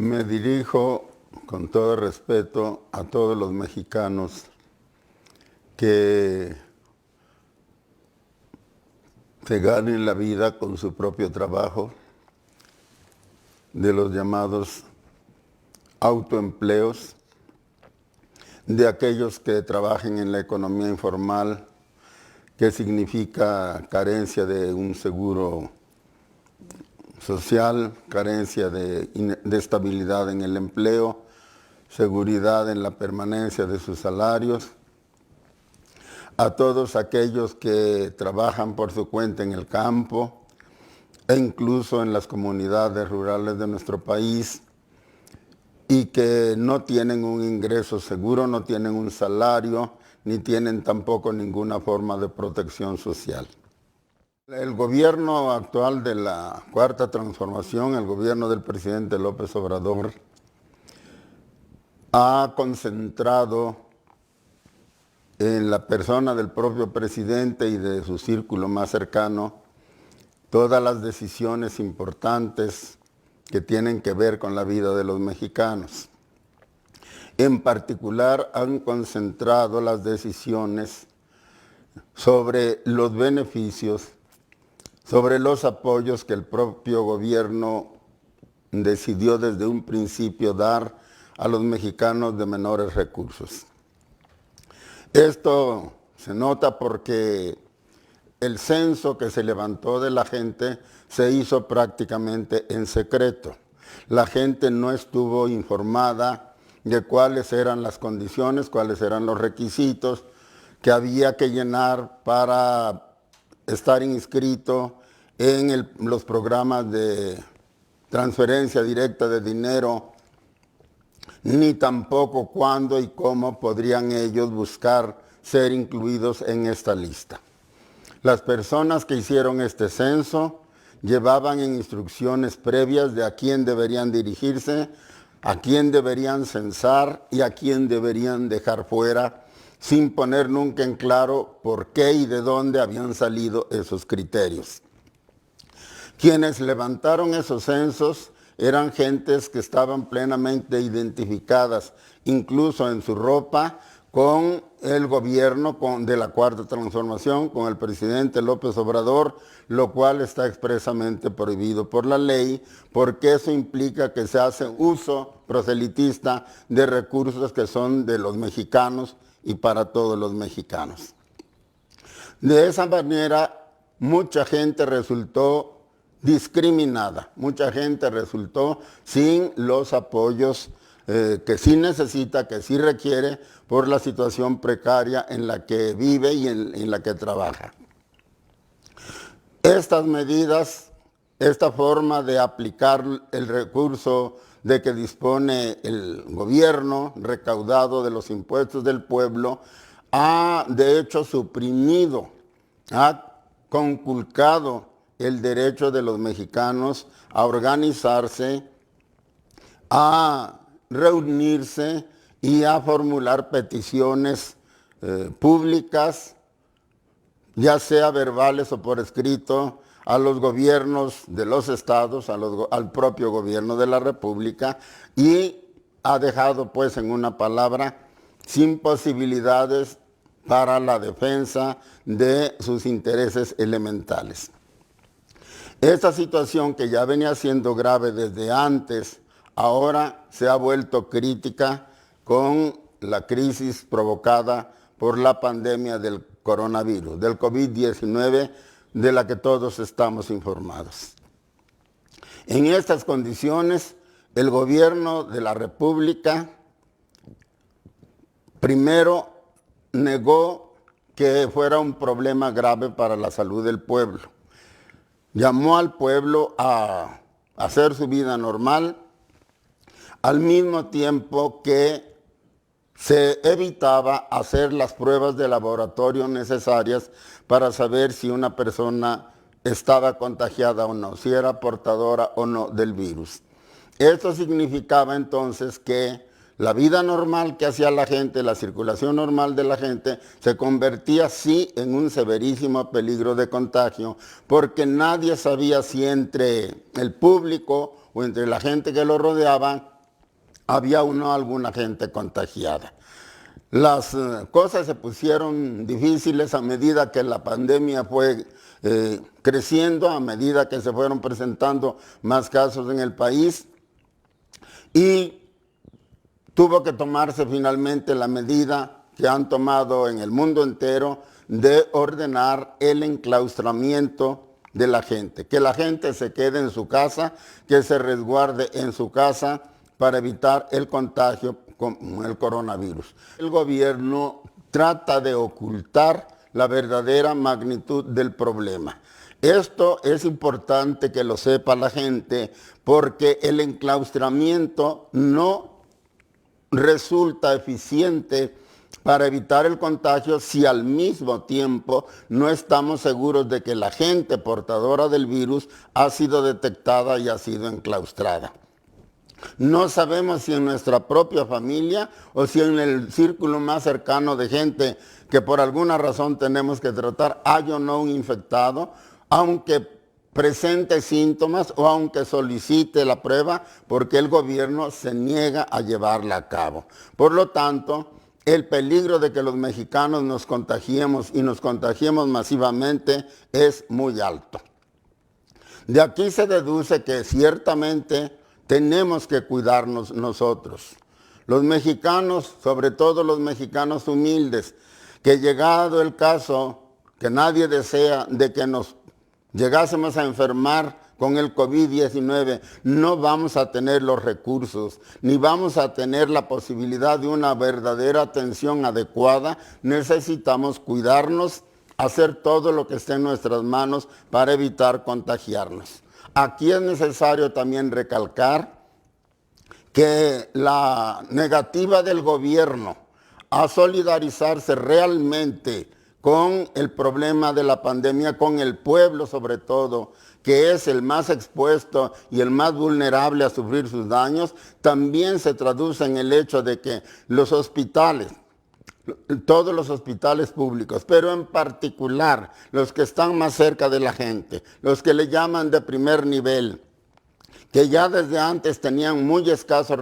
Me dirijo con todo respeto a todos los mexicanos que se ganen la vida con su propio trabajo, de los llamados autoempleos, de aquellos que trabajen en la economía informal, que significa carencia de un seguro social, carencia de estabilidad en el empleo, seguridad en la permanencia de sus salarios, a todos aquellos que trabajan por su cuenta en el campo e incluso en las comunidades rurales de nuestro país y que no tienen un ingreso seguro, no tienen un salario, ni tienen tampoco ninguna forma de protección social. El gobierno actual de la Cuarta Transformación, el gobierno del presidente López Obrador, ha concentrado en la persona del propio presidente y de su círculo más cercano todas las decisiones importantes que tienen que ver con la vida de los mexicanos. En particular, han concentrado las decisiones sobre los beneficios, sobre los apoyos que el propio gobierno decidió desde un principio dar a los mexicanos de menores recursos. Esto se nota porque el censo que se levantó de la gente se hizo prácticamente en secreto. La gente no estuvo informada de cuáles eran las condiciones, cuáles eran los requisitos que había que llenar para estar inscrito en los programas de transferencia directa de dinero, ni tampoco cuándo y cómo podrían ellos buscar ser incluidos en esta lista. Las personas que hicieron este censo llevaban en instrucciones previas de a quién deberían dirigirse, a quién deberían censar y a quién deberían dejar fuera, sin poner nunca en claro por qué y de dónde habían salido esos criterios. Quienes levantaron esos censos eran gentes que estaban plenamente identificadas, incluso en su ropa, con el gobierno de la Cuarta Transformación, con el presidente López Obrador, lo cual está expresamente prohibido por la ley, porque eso implica que se hace uso proselitista de recursos que son de los mexicanos y para todos los mexicanos. De esa manera, mucha gente resultó discriminada, mucha gente resultó sin los apoyos que sí necesita, que sí requiere por la situación precaria en la que vive y en la que trabaja. Estas medidas, esta forma de aplicar el recurso de que dispone el gobierno recaudado de los impuestos del pueblo, ha de hecho suprimido, ha conculcado el derecho de los mexicanos a organizarse, a reunirse y a formular peticiones públicas, ya sea verbales o por escrito, a los gobiernos de los estados, al propio gobierno de la República, y ha dejado, pues, en una palabra, sin posibilidades para la defensa de sus intereses elementales. Esta situación, que ya venía siendo grave desde antes, ahora se ha vuelto crítica con la crisis provocada por la pandemia del coronavirus, del COVID-19, de la que todos estamos informados. En estas condiciones, el gobierno de la República primero negó que fuera un problema grave para la salud del pueblo. Llamó al pueblo a hacer su vida normal, al mismo tiempo que se evitaba hacer las pruebas de laboratorio necesarias para saber si una persona estaba contagiada o no, si era portadora o no del virus. Esto significaba entonces que la vida normal que hacía la gente, la circulación normal de la gente, se convertía sí en un severísimo peligro de contagio, porque nadie sabía si entre el público o entre la gente que lo rodeaba había alguna gente contagiada. Las cosas se pusieron difíciles a medida que la pandemia fue creciendo, a medida que se fueron presentando más casos en el país, y tuvo que tomarse finalmente la medida que han tomado en el mundo entero de ordenar el enclaustramiento de la gente, que la gente se quede en su casa, que se resguarde en su casa para evitar el contagio con el coronavirus. El gobierno trata de ocultar la verdadera magnitud del problema. Esto es importante que lo sepa la gente, porque el enclaustramiento no resulta eficiente para evitar el contagio si al mismo tiempo no estamos seguros de que la gente portadora del virus ha sido detectada y ha sido enclaustrada. No sabemos si en nuestra propia familia o si en el círculo más cercano de gente que por alguna razón tenemos que tratar hay o no un infectado, aunque presente síntomas o aunque solicite la prueba, porque el gobierno se niega a llevarla a cabo. Por lo tanto, el peligro de que los mexicanos nos contagiemos y nos contagiemos masivamente es muy alto. De aquí se deduce que ciertamente tenemos que cuidarnos nosotros. Los mexicanos, sobre todo los mexicanos humildes, que llegado el caso, que nadie desea de que nos llegásemos a enfermar con el COVID-19, no vamos a tener los recursos, ni vamos a tener la posibilidad de una verdadera atención adecuada. Necesitamos cuidarnos, hacer todo lo que esté en nuestras manos para evitar contagiarnos. Aquí es necesario también recalcar que la negativa del gobierno a solidarizarse realmente con el problema de la pandemia, con el pueblo sobre todo, que es el más expuesto y el más vulnerable a sufrir sus daños, también se traduce en el hecho de que los hospitales, todos los hospitales públicos, pero en particular los que están más cerca de la gente, los que le llaman de primer nivel, que ya desde antes tenían muy escasos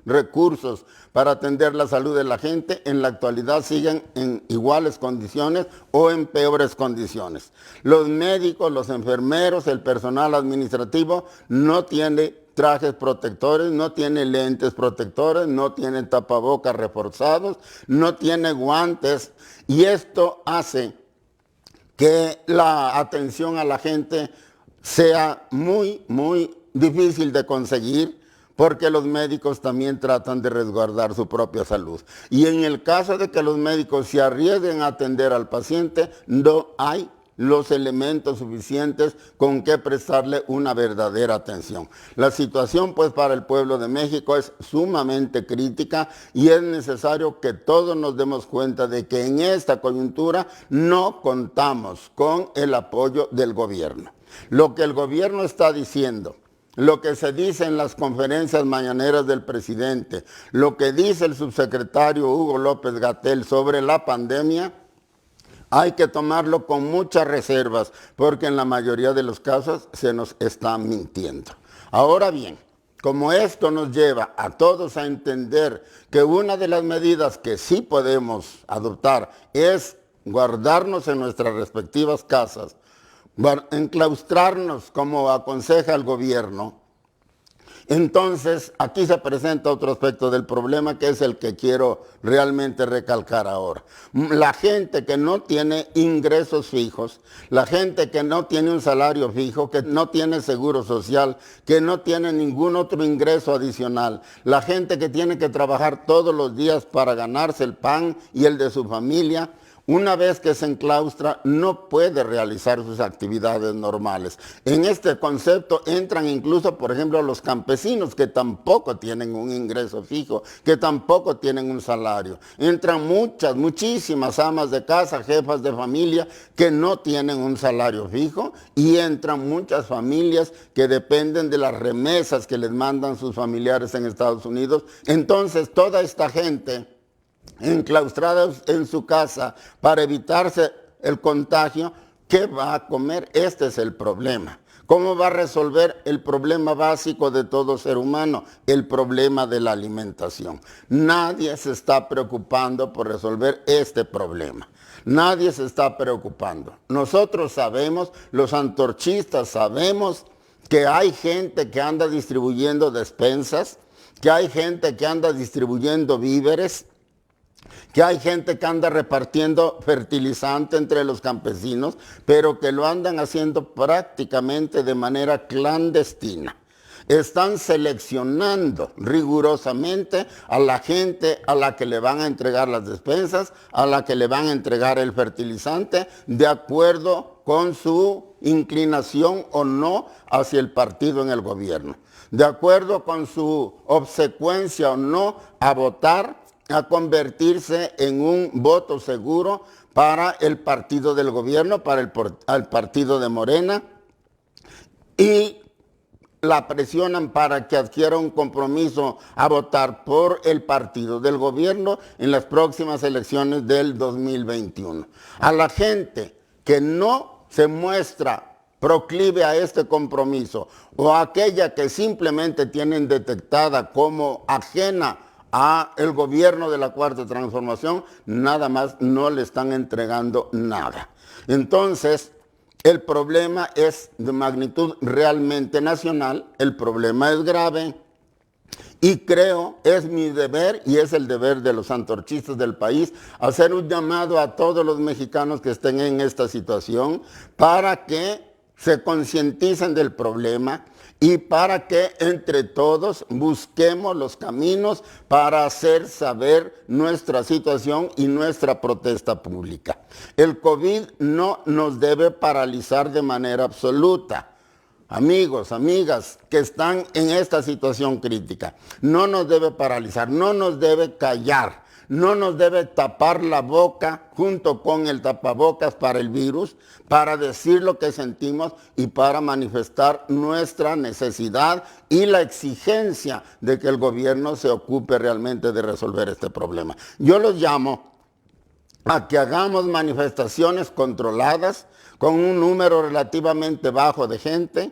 recursos para atender la salud de la gente, en la actualidad siguen en iguales condiciones o en peores condiciones. Los médicos, los enfermeros, el personal administrativo no tiene trajes protectores, no tiene lentes protectores, no tiene tapabocas reforzados, no tiene guantes, y esto hace que la atención a la gente sea muy difícil de conseguir, porque los médicos también tratan de resguardar su propia salud. Y en el caso de que los médicos se arriesguen a atender al paciente, no hay los elementos suficientes con que prestarle una verdadera atención. La situación pues para el pueblo de México es sumamente crítica, y es necesario que todos nos demos cuenta de que en esta coyuntura no contamos con el apoyo del gobierno. Lo que el gobierno está diciendo, lo que se dice en las conferencias mañaneras del presidente, lo que dice el subsecretario Hugo López-Gatell sobre la pandemia, hay que tomarlo con muchas reservas, porque en la mayoría de los casos se nos está mintiendo. Ahora bien, como esto nos lleva a todos a entender que una de las medidas que sí podemos adoptar es guardarnos en nuestras respectivas casas, enclaustrarnos como aconseja el gobierno, entonces aquí se presenta otro aspecto del problema, que es el que quiero realmente recalcar ahora. La gente que no tiene ingresos fijos, la gente que no tiene un salario fijo, que no tiene seguro social, que no tiene ningún otro ingreso adicional, la gente que tiene que trabajar todos los días para ganarse el pan y el de su familia, una vez que se enclaustra, no puede realizar sus actividades normales. En este concepto entran incluso, por ejemplo, los campesinos, que tampoco tienen un ingreso fijo, que tampoco tienen un salario. Entran muchísimas amas de casa, jefas de familia, que no tienen un salario fijo, y entran muchas familias que dependen de las remesas que les mandan sus familiares en Estados Unidos. Entonces, toda esta gente enclaustrados en su casa para evitarse el contagio, ¿qué va a comer? Este es el problema. ¿Cómo va a resolver el problema básico de todo ser humano? El problema de la alimentación. Nadie se está preocupando por resolver este problema. Nadie se está preocupando. Nosotros sabemos, los antorchistas sabemos que hay gente que anda distribuyendo despensas, que hay gente que anda distribuyendo víveres, que hay gente que anda repartiendo fertilizante entre los campesinos, pero que lo andan haciendo prácticamente de manera clandestina. Están seleccionando rigurosamente a la gente a la que le van a entregar las despensas, a la que le van a entregar el fertilizante, de acuerdo con su inclinación o no hacia el partido en el gobierno, de acuerdo con su obsecuencia o no a votar, a convertirse en un voto seguro para el partido del gobierno, para el partido de Morena, y la presionan para que adquiera un compromiso a votar por el partido del gobierno en las próximas elecciones del 2021. A la gente que no se muestra proclive a este compromiso, o a aquella que simplemente tienen detectada como ajena a el gobierno de la Cuarta Transformación, nada más no le están entregando nada. Entonces, el problema es de magnitud realmente nacional, el problema es grave, y creo, es mi deber y es el deber de los antorchistas del país, hacer un llamado a todos los mexicanos que estén en esta situación para que se concienticen del problema y para que entre todos busquemos los caminos para hacer saber nuestra situación y nuestra protesta pública. El COVID no nos debe paralizar de manera absoluta. Amigos, amigas que están en esta situación crítica, no nos debe paralizar, no nos debe callar. No nos debe tapar la boca junto con el tapabocas para el virus, para decir lo que sentimos y para manifestar nuestra necesidad y la exigencia de que el gobierno se ocupe realmente de resolver este problema. Yo los llamo a que hagamos manifestaciones controladas con un número relativamente bajo de gente,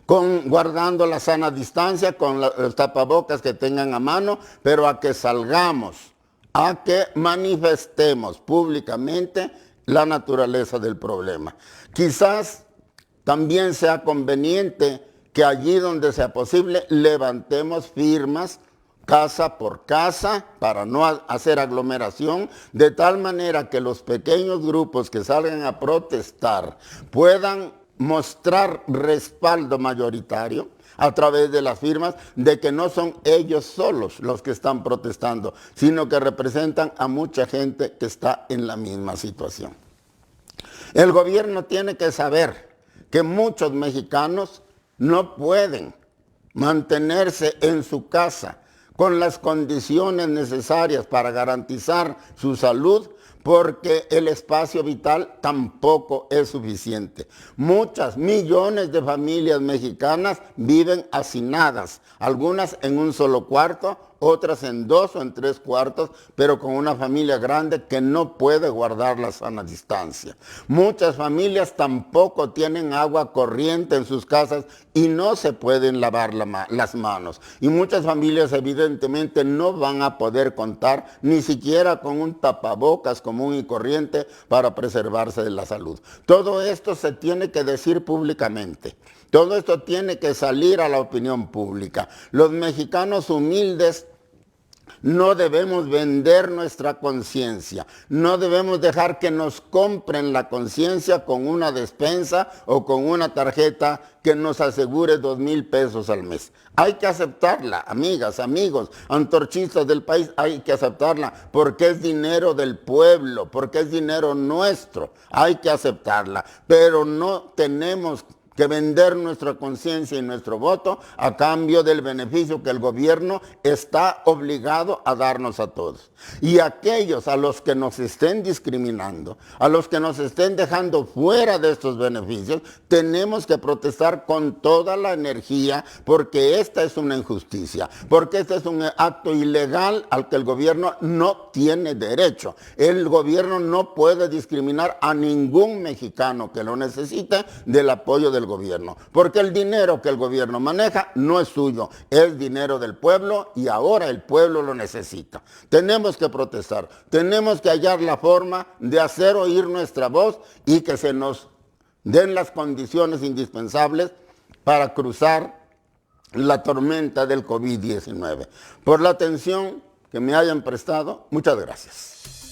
guardando la sana distancia, con los tapabocas que tengan a mano, pero a que salgamos, a que manifestemos públicamente la naturaleza del problema. Quizás también sea conveniente que allí donde sea posible levantemos firmas casa por casa para no hacer aglomeración, de tal manera que los pequeños grupos que salgan a protestar puedan mostrar respaldo mayoritario a través de las firmas de que no son ellos solos los que están protestando, sino que representan a mucha gente que está en la misma situación. El gobierno tiene que saber que muchos mexicanos no pueden mantenerse en su casa con las condiciones necesarias para garantizar su salud, porque el espacio vital tampoco es suficiente. Muchas, millones de familias mexicanas viven hacinadas, algunas en un solo cuarto, otras en 2 o en 3 cuartos, pero con una familia grande que no puede guardar la sana distancia. Muchas familias tampoco tienen agua corriente en sus casas y no se pueden lavar las manos. Y muchas familias evidentemente no van a poder contar ni siquiera con un tapabocas común y corriente para preservarse de la salud. Todo esto se tiene que decir públicamente. Todo esto tiene que salir a la opinión pública. Los mexicanos humildes no debemos vender nuestra conciencia, no debemos dejar que nos compren la conciencia con una despensa o con una tarjeta que nos asegure 2,000 pesos al mes. Hay que aceptarla, amigas, amigos, antorchistas del país, hay que aceptarla porque es dinero del pueblo, porque es dinero nuestro, hay que aceptarla, pero no tenemos que vender nuestra conciencia y nuestro voto a cambio del beneficio que el gobierno está obligado a darnos a todos. Y aquellos a los que nos estén discriminando, a los que nos estén dejando fuera de estos beneficios, tenemos que protestar con toda la energía porque esta es una injusticia, porque este es un acto ilegal al que el gobierno no tiene derecho. El gobierno no puede discriminar a ningún mexicano que lo necesite del apoyo del del gobierno, porque el dinero que el gobierno maneja no es suyo, es dinero del pueblo y ahora el pueblo lo necesita. Tenemos que protestar, tenemos que hallar la forma de hacer oír nuestra voz y que se nos den las condiciones indispensables para cruzar la tormenta del COVID-19. Por la atención que me hayan prestado, muchas gracias.